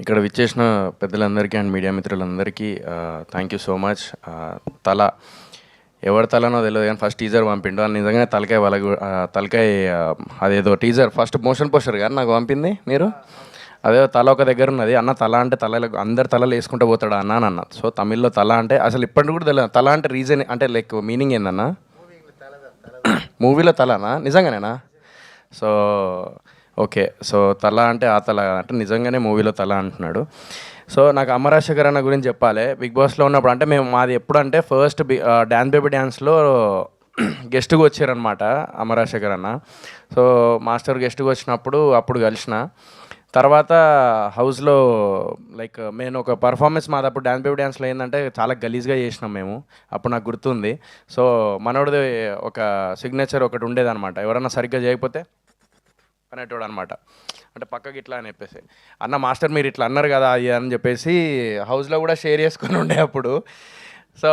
ఇక్కడ విచ్చేసిన పెద్దలందరికీ అండ్ మీడియా మిత్రులందరికీ థ్యాంక్ యూ సో మచ్. తల ఎవరి తలనో తెలియదు కానీ ఫస్ట్ టీజర్ పంపిండు అని నిజంగానే తలకాయ తలకాయ అదేదో టీజర్ ఫస్ట్ మోషన్ పోస్టర్ కానీ నాకు పంపింది మీరు. అదే తల ఒక దగ్గర ఉన్నది అన్న, తల అంటే తల అందరు తలలు వేసుకుంటూ పోతాడు అన్న అని అన్న. సో తమిళ్లో తల అంటే అసలు ఇప్పటికి కూడా తెలియదు తల అంటే రీజన్ అంటే లైక్ మీనింగ్ ఏందన్నా? మూవీలో తలనా నిజంగానేనా? సో ఓకే, సో తల అంటే ఆ తల అంటే నిజంగానే మూవీలో తల అంటున్నాడు. సో నాకు అమ్మ రాజశేఖర్ అన్న గురించి చెప్పాలి. బిగ్ బాస్లో ఉన్నప్పుడు అంటే మేము మాది ఎప్పుడంటే ఫస్ట్ డ్యాన్స్ బేబీ డ్యాన్స్లో గెస్ట్గా వచ్చారనమాట అమ్మ రాజశేఖర్ అన్న. సో మాస్టర్ గెస్ట్గా వచ్చినప్పుడు అప్పుడు కలిసిన తర్వాత హౌస్లో లైక్ నేను ఒక పర్ఫార్మెన్స్ మాది అప్పుడు డ్యాన్స్ బేబీ డ్యాన్స్లో ఏంటంటే చాలా గలీజ్గా చేసినాం మేము. అప్పుడు నాకు గుర్తుంది. సో మనోడిది ఒక సిగ్నేచర్ ఒకటి ఉండేదన్నమాట, ఎవరన్నా సరిగ్గా చేయకపోతే అనేటోడు అనమాట, అంటే పక్కకి ఇట్లా అని చెప్పేసి అన్న మాస్టర్ మీరు ఇట్లా అన్నారు కదా అది అని చెప్పేసి హౌస్లో కూడా షేర్ చేసుకొని ఉండే అప్పుడు. సో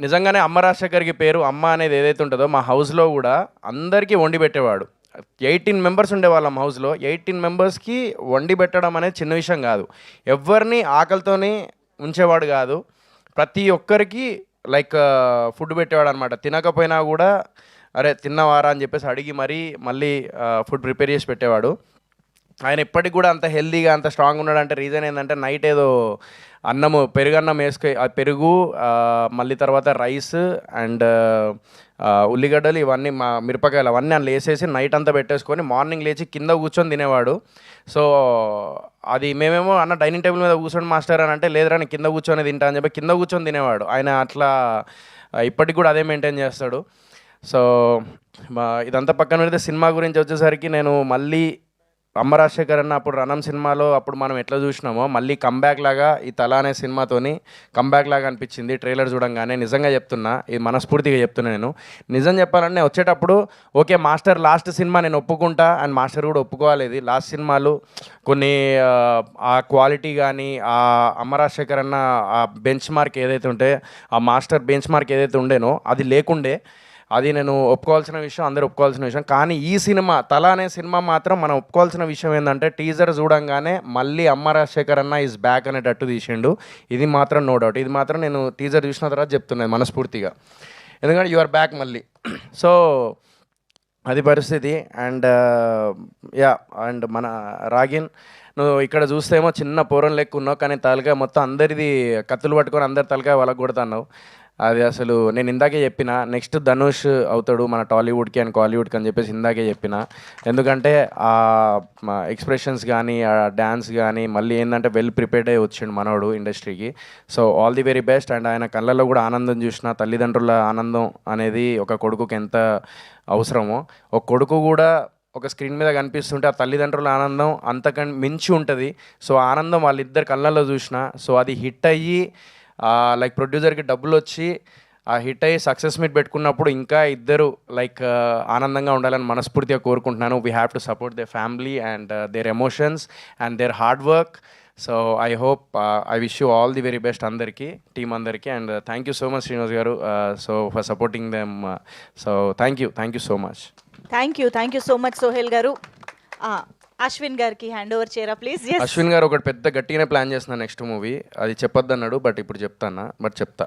నిజంగానే అమ్మ రాజశేఖర్కి పేరు అమ్మ అనేది ఏదైతే ఉంటుందో మా హౌస్లో కూడా అందరికీ వండి పెట్టేవాడు. 18 మెంబర్స్ ఉండేవాళ్ళం హౌస్లో. 18 మెంబర్స్కి వండి పెట్టడం అనేది చిన్న విషయం కాదు. ఎవరిని ఆకలితోని ఉంచేవాడు కాదు. ప్రతి ఒక్కరికి లైక్ ఫుడ్ పెట్టేవాడు అనమాట. తినకపోయినా కూడా అరే తిన్నవారా అని చెప్పేసి అడిగి మళ్ళీ ఫుడ్ ప్రిపేర్ చేసి పెట్టేవాడు. ఆయన ఇప్పటికి కూడా అంత హెల్తీగా అంత స్ట్రాంగ్ ఉన్నాడంటే రీజన్ ఏంటంటే నైట్ ఏదో అన్నము పెరుగన్నం పెరుగు మళ్ళీ తర్వాత రైస్ అండ్ ఉల్లిగడ్డలు ఇవన్నీ మిరపకాయలు అవన్నీ అందులో వేసేసి నైట్ అంతా పెట్టేసుకొని మార్నింగ్ లేచి కింద కూర్చొని తినేవాడు. సో అది మేమేమో అన్న డైనింగ్ టేబుల్ మీద కూర్చొని మాస్టర్ అని అంటే లేదురా నేను కింద కూర్చొని తింటా అని చెప్పి కింద కూర్చొని తినేవాడు. ఆయన అట్లా ఇప్పటికి కూడా అదే మెయింటైన్ చేస్తాడు. సో ఇదంతా పక్కన పెడితే సినిమా గురించి వచ్చేసరికి నేను మళ్ళీ అమ్మ రాజశేఖర్ అన్న అప్పుడు రణం సినిమాలో అప్పుడు మనం ఎట్లా చూసినామో మళ్ళీ కంబ్యాక్ లాగా ఈ తల అనే సినిమాతోని కంబ్యాక్ లాగా అనిపించింది ట్రైలర్ చూడంగానే. నిజంగా చెప్తున్నా, ఇది మనస్ఫూర్తిగా చెప్తున్నా. నేను నిజం చెప్పాలంటే వచ్చేటప్పుడు ఓకే మాస్టర్ లాస్ట్ సినిమా నేను ఒప్పుకుంటా అండ్ మాస్టర్ కూడా ఒప్పుకోవాలి. లాస్ట్ సినిమాలు కొన్ని ఆ క్వాలిటీ కానీ ఆ అమ్మ రాజశేఖర్ అన్న ఆ బెంచ్ మార్క్ ఏదైతే ఉంటే ఆ మాస్టర్ బెంచ్ మార్క్ ఏదైతే ఉండేనో అది లేకుండే. అది నేను ఒప్పుకోవాల్సిన విషయం, అందరూ ఒప్పుకోవాల్సిన విషయం. కానీ ఈ సినిమా తల అనే సినిమా మాత్రం మనం ఒప్పుకోవాల్సిన విషయం ఏంటంటే టీజర్ చూడంగానే మళ్ళీ అమ్మ రాజశేఖర్ అన్న ఈజ్ బ్యాక్ అనేటట్టు తీసిండు. ఇది మాత్రం నో డౌట్. ఇది మాత్రం నేను టీజర్ చూసిన తర్వాత చెప్తున్నాను మనస్ఫూర్తిగా, ఎందుకంటే యు ఆర్ బ్యాక్ మళ్ళీ. సో అది పరిస్థితి. అండ్ యా అండ్ మన రాగిన్ నువ్వు ఇక్కడ చూస్తేమో చిన్న పూరం లెక్క ఉన్నావు, కానీ తలకాయ మొత్తం అందరిది కత్తులు పట్టుకొని అందరి తలకాయ వాళ్ళకు కొడుతున్నావు. అది అసలు నేను ఇందాకే చెప్పిన నెక్స్ట్ ధనుష్ అవుతాడు మన టాలీవుడ్కి అండ్ కాలీవుడ్కి అని చెప్పేసి ఇందాకే చెప్పిన. ఎందుకంటే ఆ ఎక్స్ప్రెషన్స్ కానీ ఆ డ్యాన్స్ కానీ మళ్ళీ ఏంటంటే వెల్ ప్రిపేర్డ్ అయ్యి వచ్చిండు మనోడు ఇండస్ట్రీకి. So all the very best. And ఆయన కళ్ళల్లో కూడా ఆనందం చూసిన, తల్లిదండ్రుల ఆనందం అనేది ఒక కొడుకుకి ఎంత అవసరమో, ఒక కొడుకు కూడా ఒక స్క్రీన్ మీద కనిపిస్తుంటే ఆ తల్లిదండ్రుల ఆనందం అంతకంటే మించి ఉంటుంది. సో ఆనందం వాళ్ళిద్దరు కళ్ళల్లో చూసిన. సో అది హిట్ అయ్యి లైక్ ప్రొడ్యూసర్కి డబ్బులు వచ్చి ఆ హిట్ అయ్యి సక్సెస్ మీట్ పెట్టుకున్నప్పుడు ఇంకా ఇద్దరు లైక్ ఆనందంగా ఉండాలని మనస్ఫూర్తిగా కోరుకుంటున్నాను. We have to support they family and their emotions and their hard work. So I hope I wish you all the very best అందరికీ, టీమ్ అందరికీ. And thank you so much Srinivas గారు so for supporting them. So thank you so much. Thank you so much Sohail గారు. అశ్విన్ గారికి hand over చేయరా please. Ashwin గారు ఒకటి పెద్ద గట్టిగానే ప్లాన్ చేస్తున్నా నెక్స్ట్ మూవీ, అది చెప్పొద్దన్నాడు బట్ ఇప్పుడు చెప్తా.